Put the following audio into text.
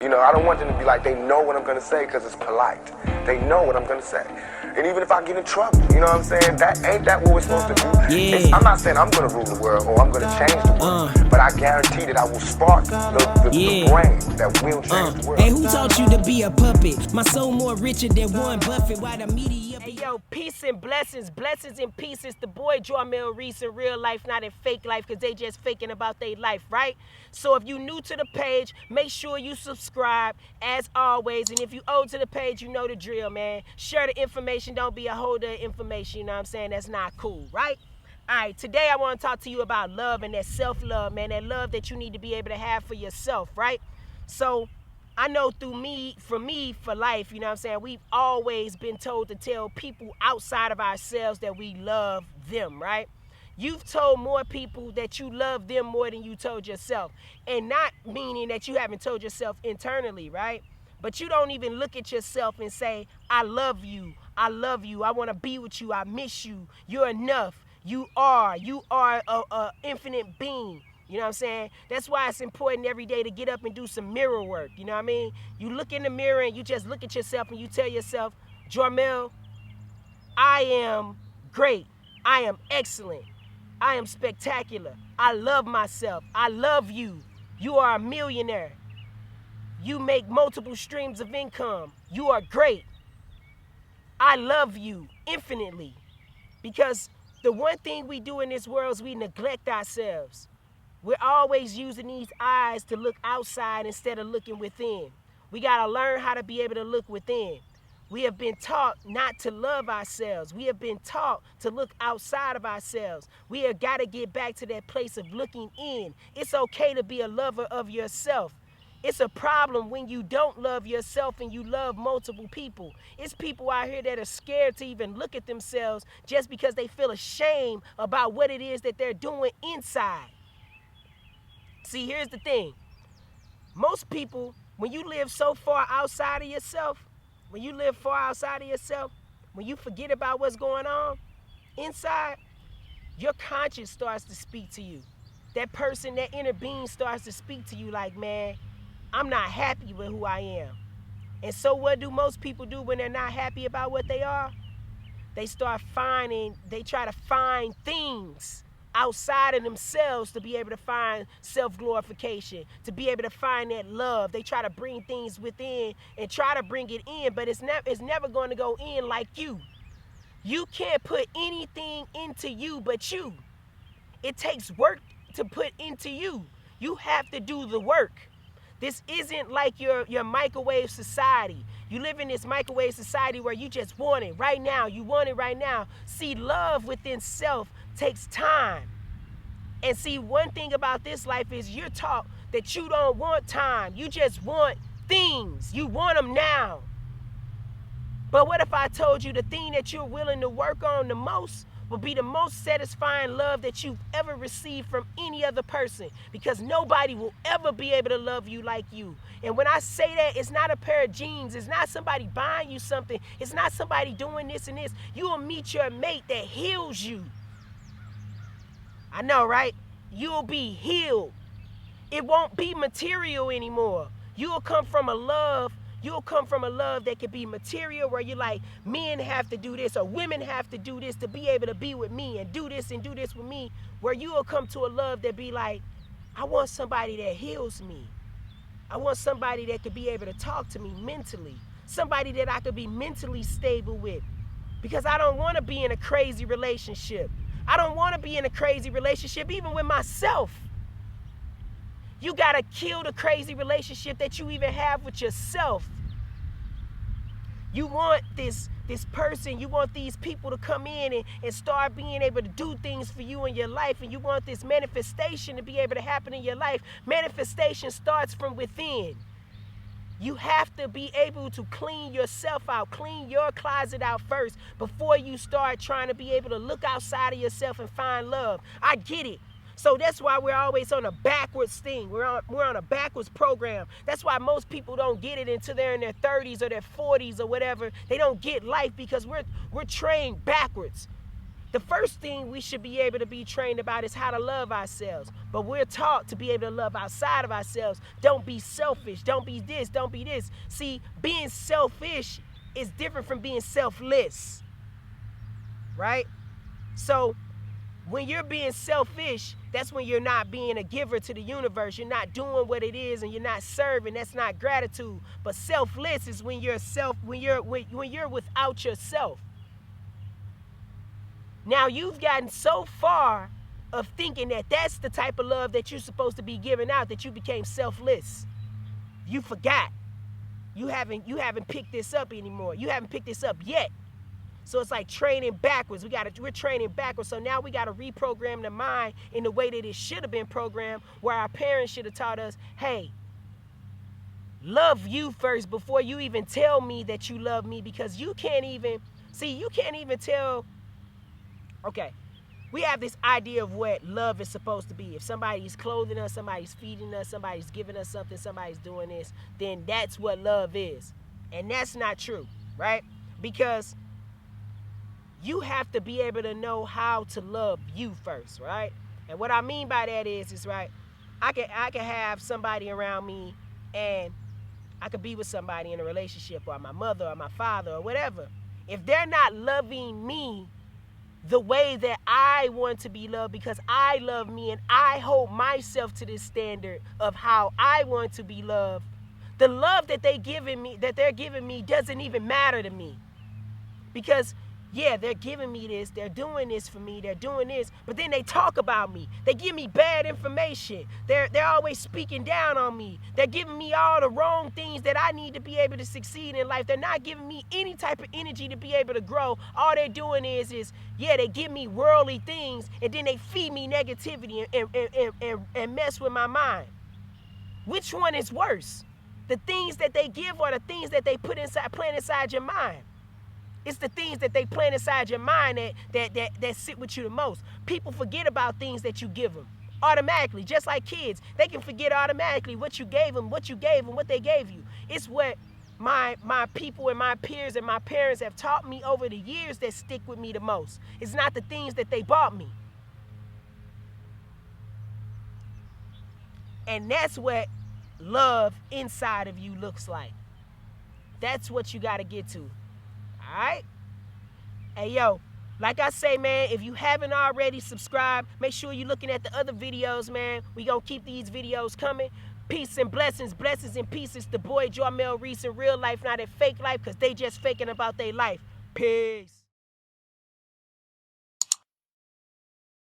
You know, I don't want them to be like, they know what I'm going to say because it's polite. They know what I'm going to say. And even if I get in trouble, you know what I'm saying? Ain't that what we're supposed to do? Yeah. I'm not saying I'm going to rule the world or I'm going to change the world. But I guarantee that I will spark the brain that will change the world. Hey, who taught you to be a puppet? My soul more richer than Warren Buffett. Why the media? Hey, yo, peace and blessings. Blessings and peace. It's the boy Jarmel Reece in real life, not in fake life, because they just faking about their life, right? So if you new to the page, make sure you subscribe as always. And if you old to the page, you know the drill, man. Share the information. Don't be a holder of information. You know what I'm saying? That's not cool, right? All right, today I want to talk to you about love and that self-love, man. That love that you need to be able to have for yourself, right? So I know for life, you know what I'm saying, we've always been told to tell people outside of ourselves that we love them, right? You've told more people that you love them more than you told yourself. And not meaning that you haven't told yourself internally, right? But you don't even look at yourself and say, I love you, I want to be with you, I miss you, you're enough, you are a infinite being. You know what I'm saying? That's why it's important every day to get up and do some mirror work. You know what I mean? You look in the mirror and you just look at yourself and you tell yourself, Jarmel, I am great. I am excellent. I am spectacular. I love myself. I love you. You are a millionaire. You make multiple streams of income. You are great. I love you infinitely. Because the one thing we do in this world is we neglect ourselves. We're always using these eyes to look outside instead of looking within. We got to learn how to be able to look within. We have been taught not to love ourselves. We have been taught to look outside of ourselves. We have got to get back to that place of looking in. It's okay to be a lover of yourself. It's a problem when you don't love yourself and you love multiple people. It's people out here that are scared to even look at themselves just because they feel ashamed about what it is that they're doing inside. See, here's the thing. Most people, when you live so far outside of yourself, when you forget about what's going on inside, your conscience starts to speak to you. That person, that inner being starts to speak to you like, man, I'm not happy with who I am. And so what do most people do when they're not happy about what they are? They try to find things outside of themselves to be able to find self-glorification, to be able to find that love. They try to bring things within and try to bring it in, but it's never going to go in like you. You can't put anything into you but you. It takes work to put into you. You have to do the work. This isn't like your microwave society. You live in this microwave society where you just want it right now. You want it right now. See, love within self takes time. And see, one thing about this life is you're taught that you don't want time. You just want things. You want them now. But what if I told you the thing that you're willing to work on the most will be the most satisfying love that you've ever received from any other person? Because nobody will ever be able to love you like you. And when I say that, it's not a pair of jeans. It's not somebody buying you something. It's not somebody doing this and this. You will meet your mate that heals you. I know, right? You'll be healed. It won't be material anymore. You'll come from a love that can be material, where you're like, men have to do this or women have to do this to be able to be with me and do this with me, where you will come to a love that be like, I want somebody that heals me. I want somebody that could be able to talk to me mentally, somebody that I could be mentally stable with, because I don't want to be in a crazy relationship. I don't want to be in a crazy relationship even with myself. You got to kill the crazy relationship that you even have with yourself. You want this person, you want these people to come in and start being able to do things for you in your life, and you want this manifestation to be able to happen in your life. Manifestation starts from within. You have to be able to clean yourself out, clean your closet out first before you start trying to be able to look outside of yourself and find love. I get it. So that's why we're always on a backwards thing. We're on a backwards program. That's why most people don't get it until they're in their 30s or their 40s or whatever. They don't get life because we're trained backwards. The first thing we should be able to be trained about is how to love ourselves. But we're taught to be able to love outside of ourselves. Don't be selfish. Don't be this. Don't be this. See, being selfish is different from being selfless. Right? So when you're being selfish, that's when you're not being a giver to the universe. You're not doing what it is and you're not serving. That's not gratitude. But selfless is when you're without yourself. Now you've gotten so far of thinking that that's the type of love that you're supposed to be giving out that you became selfless. You forgot. You haven't picked this up anymore. You haven't picked this up yet. So it's like training backwards. We're training backwards. So now we got to reprogram the mind in the way that it should have been programmed, where our parents should have taught us, hey, love you first before you even tell me that you love me, because you can't even tell. Okay, we have this idea of what love is supposed to be. If somebody's clothing us, somebody's feeding us, somebody's giving us something, somebody's doing this, then that's what love is. And that's not true, right? Because you have to be able to know how to love you first, right? And what I mean by that is right, I can have somebody around me and I could be with somebody in a relationship, or my mother or my father or whatever. If they're not loving me the way that I want to be loved, because I love me and I hold myself to this standard of how I want to be loved, the love that they're giving me doesn't even matter to me. Because yeah, they're giving me this, they're doing this for me, they're doing this, but then they talk about me. They give me bad information. They're always speaking down on me. They're giving me all the wrong things that I need to be able to succeed in life. They're not giving me any type of energy to be able to grow. All they're doing is they give me worldly things, and then they feed me negativity and mess with my mind. Which one is worse? The things that they give or the things that they plant inside your mind? It's the things that they plant inside your mind that sit with you the most. People forget about things that you give them automatically, just like kids. They can forget automatically what you gave them, what they gave you. It's what my people and my peers and my parents have taught me over the years that stick with me the most. It's not the things that they bought me. And that's what love inside of you looks like. That's what you got to get to. All right? Hey, yo, like I say, man, if you haven't already subscribed, make sure you're looking at the other videos, man. We gonna keep these videos coming. Peace and blessings and peace. It's the boy Jarmel Reece in real life, not in fake life, because they just faking about their life. Peace.